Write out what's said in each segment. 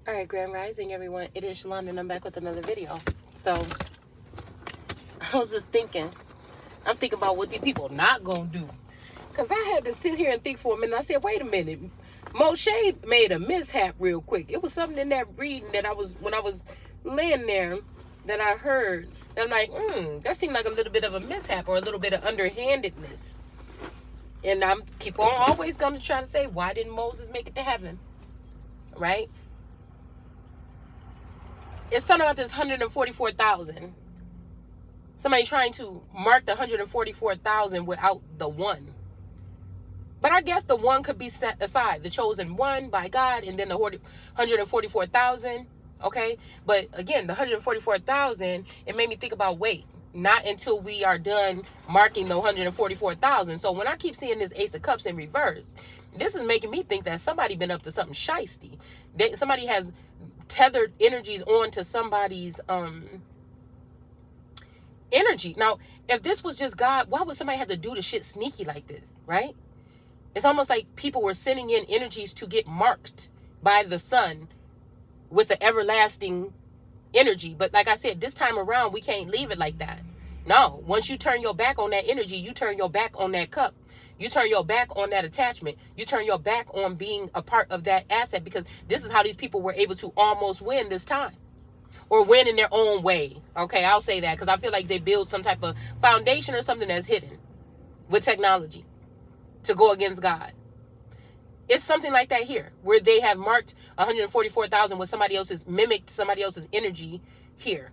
All right, Grand Rising, everyone. It is Shalonda, and I'm back with another video. So, I was just thinking, I'm thinking about what these people not gonna do. Because I had to sit here and think for a minute. I said, wait a minute. Moshe made a mishap real quick. It was something in that reading that when I was laying there, that I heard. That I'm like, that seemed like a little bit of a mishap or a little bit of underhandedness. And I'm keep on always gonna try to say, why didn't Moses make it to heaven? Right? It's something about this 144,000. Somebody trying to mark the 144,000 without the one. But I guess the one could be set aside, the chosen one by God, and then the 144,000. Okay, but again, the 144,000, it made me think about, wait, not until we are done marking the 144,000. So when I keep seeing this Ace of Cups in reverse, this is making me think that somebody been up to something shisty. Somebody has tethered energies onto somebody's energy. Now, if this was just God, why would somebody have to do the shit sneaky like this, right? It's almost like people were sending in energies to get marked by the sun with the everlasting energy. But like I said, this time around, we can't leave it like that. No, once you turn your back on that energy, you turn your back on that cup. You turn your back on that attachment. You turn your back on being a part of that asset, because this is how these people were able to almost win this time. Or win in their own way. Okay, I'll say that because I feel like they build some type of foundation or something that's hidden with technology to go against God. It's something like that here, where they have marked 144,000 with somebody else's, mimicked somebody else's energy here.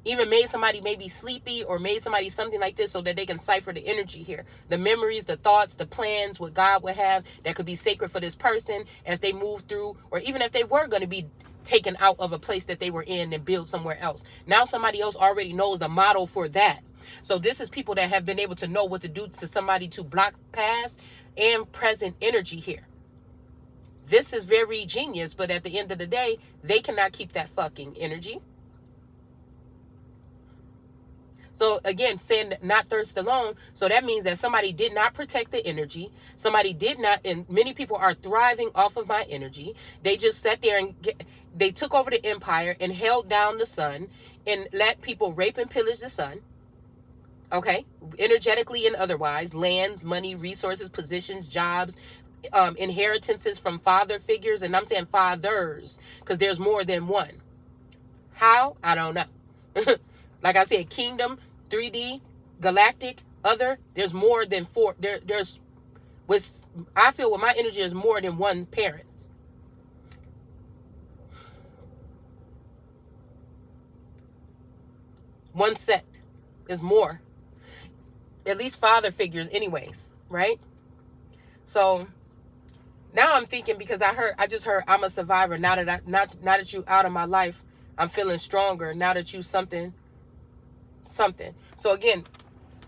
Even made somebody maybe sleepy, or made somebody something like this so that they can cipher the energy here. The memories, the thoughts, the plans, what God would have that could be sacred for this person as they move through, or even if they were going to be taken out of a place that they were in and build somewhere else. Now somebody else already knows the model for that. So this is people that have been able to know what to do to somebody to block past and present energy here. This is very genius, but at the end of the day, they cannot keep that fucking energy. So again, saying not thirst alone. So that means that somebody did not protect the energy. Somebody did not, and many people are thriving off of my energy. They just sat there and they took over the empire and held down the sun and let people rape and pillage the sun. Okay, energetically and otherwise, lands, money, resources, positions, jobs, inheritances from father figures. And I'm saying fathers because there's more than one. How? I don't know. Like I said, kingdom, 3D, galactic, other, there's more than four. There's, with, I feel with my energy, is more than one parents. One sect is more. At least father figures anyways, right? So now I'm thinking, because I just heard I'm a survivor. Now that now that you out of my life, I'm feeling stronger. Now that you something. So again,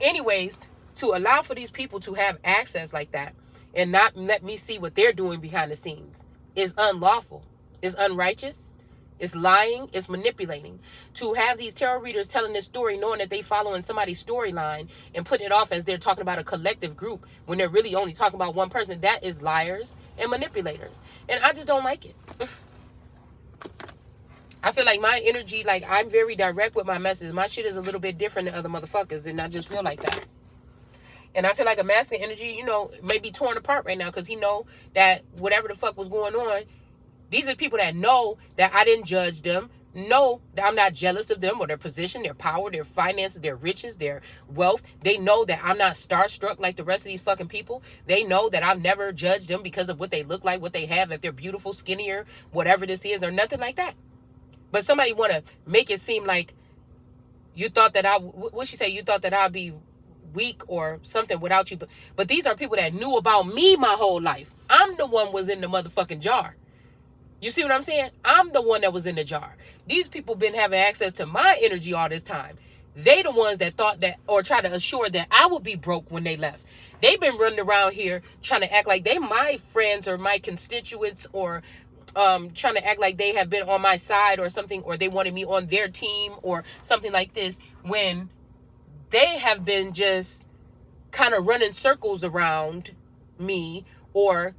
anyways, to allow for these people to have access like that and not let me see what they're doing behind the scenes is unlawful, is unrighteous, is lying, is manipulating. To have these tarot readers telling this story knowing that they following somebody's storyline and putting it off as they're talking about a collective group when they're really only talking about one person, that is liars and manipulators. And I just don't like it. I feel like my energy, like I'm very direct with my message. My shit is a little bit different than other motherfuckers, and I just feel like that. And I feel like a masculine energy, may be torn apart right now because he know that whatever the fuck was going on, these are people that know that I didn't judge them, know that I'm not jealous of them or their position, their power, their finances, their riches, their wealth. They know that I'm not starstruck like the rest of these fucking people. They know that I've never judged them because of what they look like, what they have, if they're beautiful, skinnier, whatever this is, or nothing like that. But somebody want to make it seem like you thought that what she say? You thought that I'd be weak or something without you. But these are people that knew about me my whole life. I'm the one was in the motherfucking jar. You see what I'm saying? I'm the one that was in the jar. These people been having access to my energy all this time. They the ones that thought that, or try to assure that I would be broke when they left. They've been running around here trying to act like they my friends or my constituents, or trying to act like they have been on my side or something, or they wanted me on their team or something like this, when they have been just kind of running circles around me or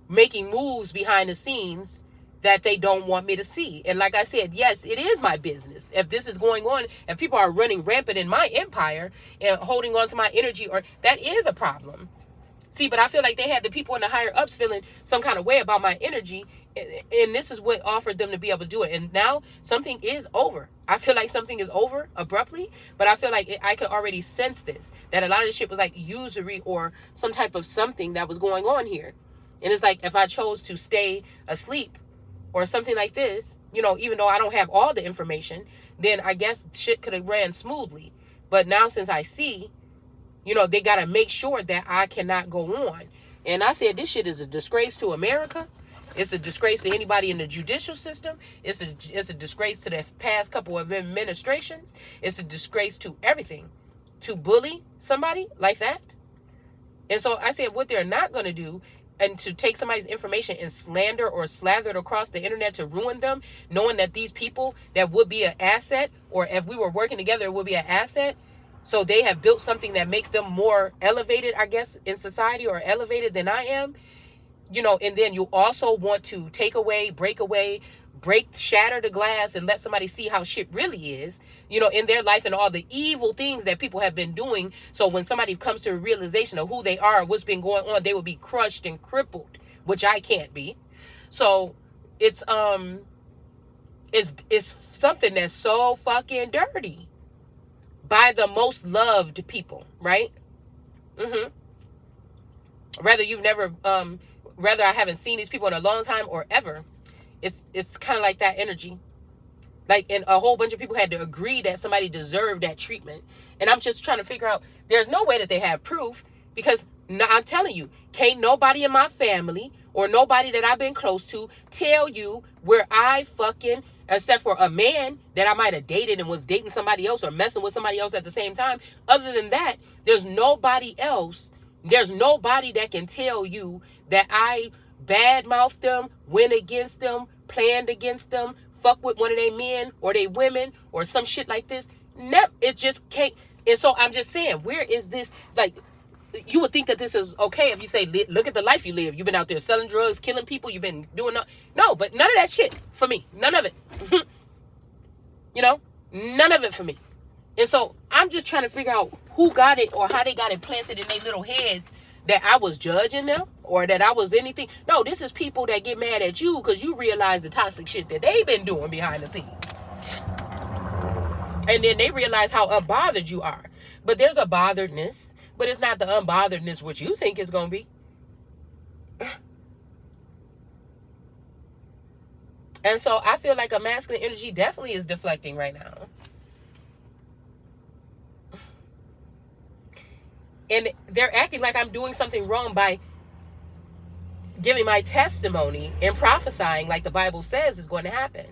making moves behind the scenes that they don't want me to see. And like I said, yes, it is my business. If this is going on, if people are running rampant in my empire and holding on to my energy, or that is a problem. See, but I feel like they had the people in the higher ups feeling some kind of way about my energy. And this is what offered them to be able to do it. And now something is over. I feel like something is over abruptly, but I feel like I could already sense this, that a lot of this shit was like usury or some type of something that was going on here. And it's like, if I chose to stay asleep or something like this, you know, even though I don't have all the information, then I guess shit could have ran smoothly. But now since I see, you know, they got to make sure that I cannot go on. And I said, this shit is a disgrace to America. It's a disgrace to anybody in the judicial system. It's a disgrace to the past couple of administrations. It's a disgrace to everything. To bully somebody like that. And so I said, what they're not going to do, and to take somebody's information and slander or slather it across the internet to ruin them, knowing that these people that would be an asset, or if we were working together, it would be an asset. So they have built something that makes them more elevated, I guess, in society, or elevated than I am. You know, and then you also want to take away, shatter the glass and let somebody see how shit really is, you know, in their life and all the evil things that people have been doing. So when somebody comes to a realization of who they are, what's been going on, they will be crushed and crippled, which I can't be. So it's something that's so fucking dirty by the most loved people, right? Whether I haven't seen these people in a long time or ever, it's kind of like that energy. Like, and a whole bunch of people had to agree that somebody deserved that treatment. And I'm just trying to figure out, there's no way that they have proof, because I'm telling you, can't nobody in my family or nobody that I've been close to tell you where I fucking, except for a man that I might have dated and was dating somebody else or messing with somebody else at the same time. Other than that, there's nobody else. There's nobody that can tell you that I badmouthed them, went against them, planned against them, fuck with one of their men or they women or some shit like this. Never. It just can't. And so I'm just saying, where is this? Like, you would think that this is okay if you say, look at the life you live. You've been out there selling drugs, killing people. You've been doing no, but none of that shit for me. None of it. You know, none of it for me. And so I'm just trying to figure out who got it or how they got it planted in their little heads that I was judging them or that I was anything. No, this is people that get mad at you because you realize the toxic shit that they've been doing behind the scenes. And then they realize how unbothered you are. But there's a botheredness, but it's not the unbotheredness what you think it's going to be. And so I feel like a masculine energy definitely is deflecting right now. And they're acting like I'm doing something wrong by giving my testimony and prophesying like the Bible says is going to happen.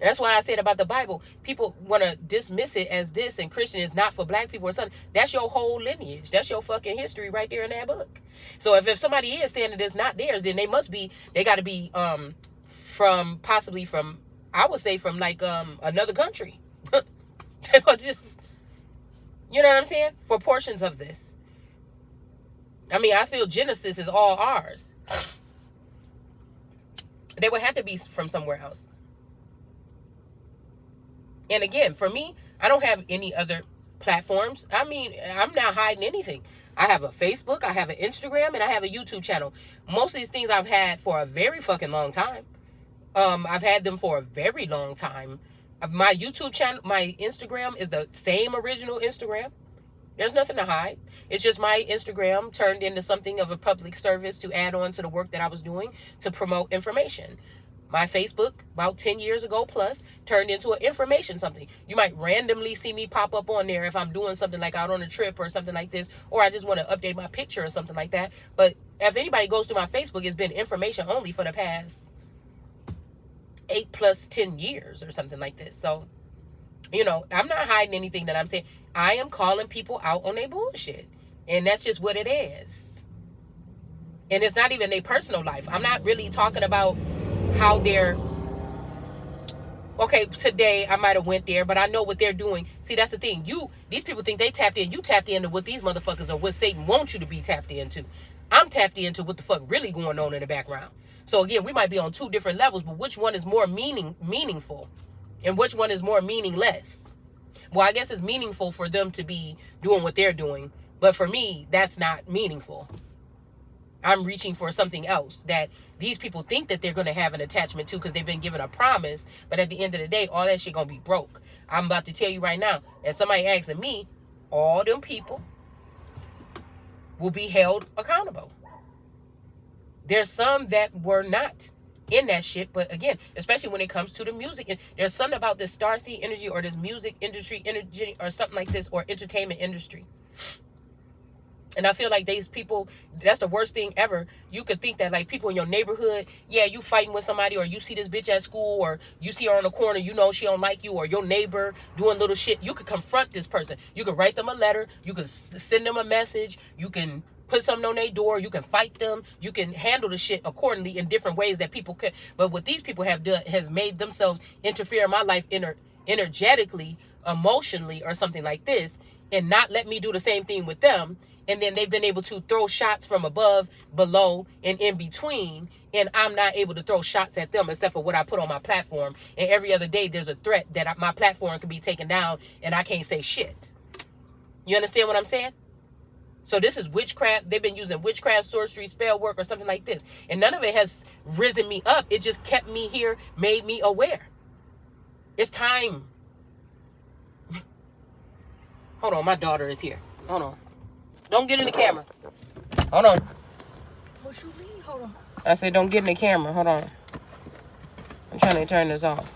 And that's why I said about the Bible, people want to dismiss it as this and Christian is not for black people or something. That's your whole lineage. That's your fucking history right there in that book. So if somebody is saying that it's not theirs, then they got to be possibly from, I would say from like another country. Just, you know what I'm saying? For portions of this. I mean, I feel Genesis is all ours. They would have to be from somewhere else. And again, for me, I don't have any other platforms. I mean, I'm not hiding anything. I have a Facebook, I have an Instagram, and I have a YouTube channel. Most of these things I've had for a very fucking long time. I've had them for a very long time. My YouTube channel, my Instagram is the same original Instagram. There's nothing to hide. It's just my Instagram turned into something of a public service to add on to the work that I was doing to promote information. My Facebook, about 10 years ago plus, turned into an information something. You might randomly see me pop up on there if I'm doing something like out on a trip or something like this, or I just want to update my picture or something like that. But if anybody goes to my Facebook, it's been information only for the past 8 plus 10 years or something like this. So, you know, I'm not hiding anything that I'm saying. I am calling people out on their bullshit. And that's just what it is. And it's not even their personal life. I'm not really talking about how they're, okay, today I might have went there, but I know what they're doing. See, that's the thing. These people think they tapped in. You tapped into what these motherfuckers or what Satan wants you to be tapped into. I'm tapped into what the fuck really going on in the background. So again, we might be on two different levels, but which one is more meaningful and which one is more meaningless? Well, I guess it's meaningful for them to be doing what they're doing, but for me, that's not meaningful. I'm reaching for something else that these people think that they're going to have an attachment to because they've been given a promise, but at the end of the day, all that shit going to be broke. I'm about to tell you right now, if somebody asking me, all them people will be held accountable. There's some that were not in that shit, but again, especially when it comes to the music, and there's something about this starseed energy or this music industry energy or something like this, or entertainment industry. And I feel like these people, that's the worst thing ever. You could think that like people in your neighborhood, yeah, you fighting with somebody, or you see this bitch at school, or you see her on the corner, you know she don't like you, or your neighbor doing little shit. You could confront this person. You could write them a letter. You could send them a message. You can put something on their door. You can fight them. You can handle the shit accordingly in different ways that people could. But what these people have done has made themselves interfere in my life energetically, emotionally, or something like this, and not let me do the same thing with them. And then they've been able to throw shots from above, below, and in between. And I'm not able to throw shots at them except for what I put on my platform. And every other day there's a threat that my platform could be taken down and I can't say shit. You understand what I'm saying? So this is witchcraft. They've been using witchcraft, sorcery, spell work, or something like this. And none of it has risen me up. It just kept me here, made me aware. It's time. Hold on, my daughter is here. Hold on. Don't get in the camera. Hold on. What you mean? Hold on. I said don't get in the camera. Hold on. I'm trying to turn this off.